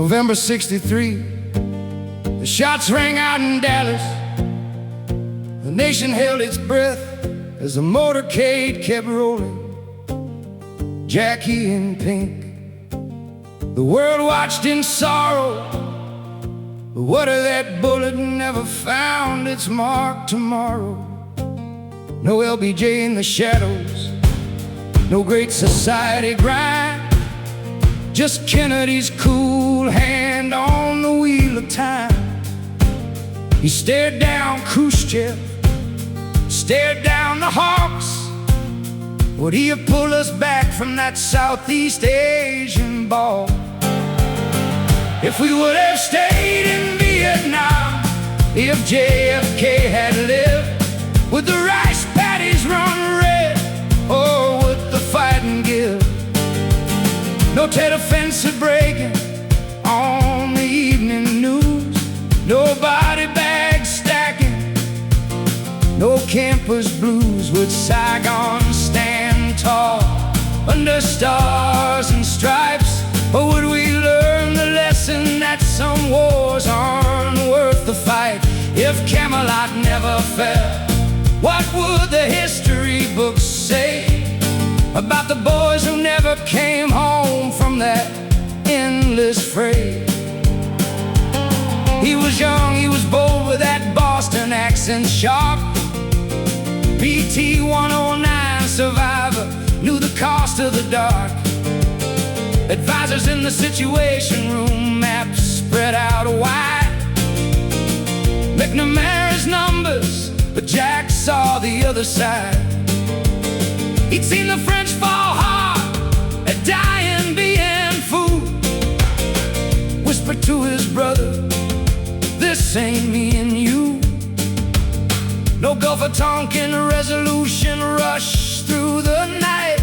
November '63, the shots rang out in Dallas. The nation held its breath as the motorcade kept rolling. Jackie in pink, the world watched in sorrow. The word of that bullet never found its mark tomorrow. No LBJ in the shadows, no great society grind, just Kennedy's cool hand on the wheel of time. He stared down Khrushchev, stared down the Hawks. Would he have pulled us back from that Southeast Asian ball? If we would have stayed in Vietnam, if JFK had lived, would the rice paddies run red, or would the fighting give? No Tet Offensive breaking on the evening news, no body bags stacking, no campers blues. Would Saigon stand tall under stars and stripes, or would we learn the lesson that some wars aren't worth the fight? If Camelot never fell, what would the history books say about the boys who never came home from that endless fray? He was young, he was bold with that Boston accent sharp. PT 109 survivor, knew the cost of the dark. Advisors in the situation room, maps spread out wide. McNamara's numbers, but Jack saw the other side. He'd seen the French fall hard at Dien Bien Phu. Whispered to his brother, this ain't me and you. No Gulf of Tonkin resolution rush through the night.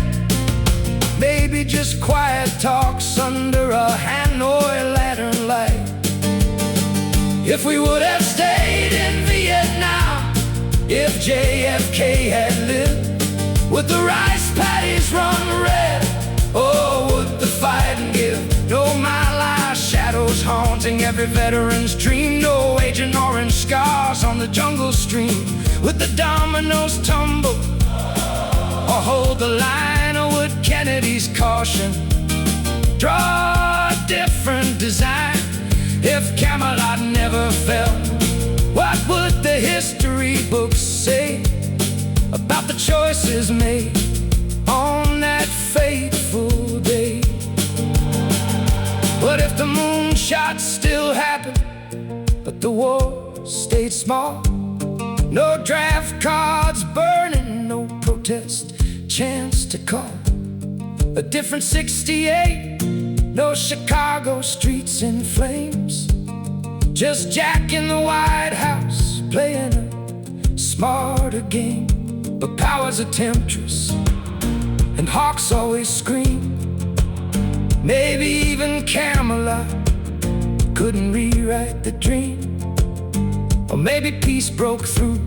Maybe just quiet talks under a Hanoi lantern light. If we would have stayed in Vietnam, if JFK had lived, would the rice paddies run red, or would the fighting give? No mile-high shadows haunting every veteran's dream, no Agent Orange scars on the jungle stream. Would the dominoes tumble or hold the line, or would Kennedy's caution draw a different design? If Camelot never fell, what would the history books say about the choices made on that fateful day? What if the moonshots still happened, but the war stayed small? No draft cards burning, no protest chance to call. A different '68, no Chicago streets in flames. Just Jack in the White House playing a smarter game. But power's a temptress, and hawks always scream. Maybe even Camelot couldn't rewrite the dream. Or maybe peace broke through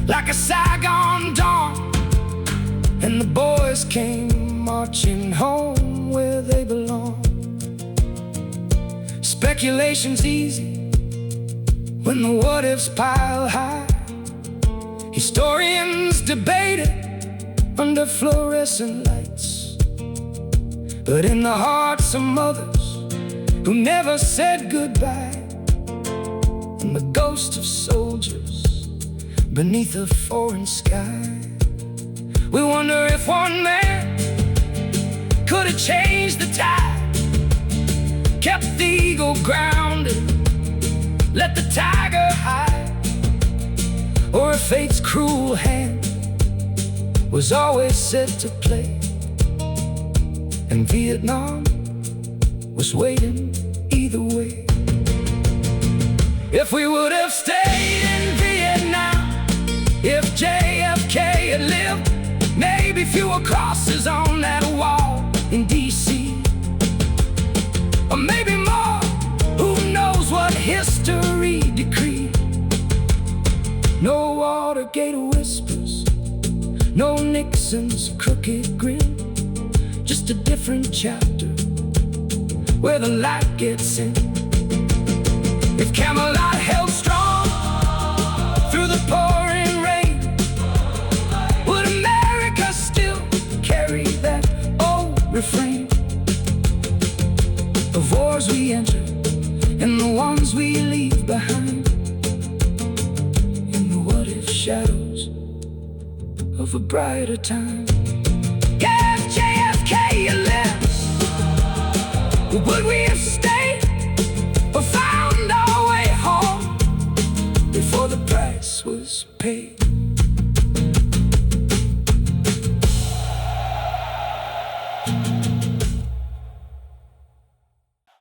like a Saigon dawn, and the boys came marching home where they belong. Speculation's easy when the what-ifs pile high. Historians debate it under fluorescent lights, but in the hearts of mothers who never said goodbye, and the ghosts of soldiers beneath a foreign sky, we wonder if one man could have changed the tide, kept the eagle grounded, let the tiger hide, or if fate's cruel hand was always set to play, and Vietnam was waiting either way. If we would have stayed in Vietnam, if JFK had lived, maybe fewer crosses on that wall in DC, or maybe more. Who knows what history decreed? No Watergate whispers, no Nixon's crooked grin, just a different chapter where the light gets in. If Camelot held strong through the pouring rain, would America still carry that old refrain? The wars we enter and the ones we leave behind, in the what-if shadows of a brighter time. Yeah, if JFK had lived, would we have stayed or found our way home before the price was paid?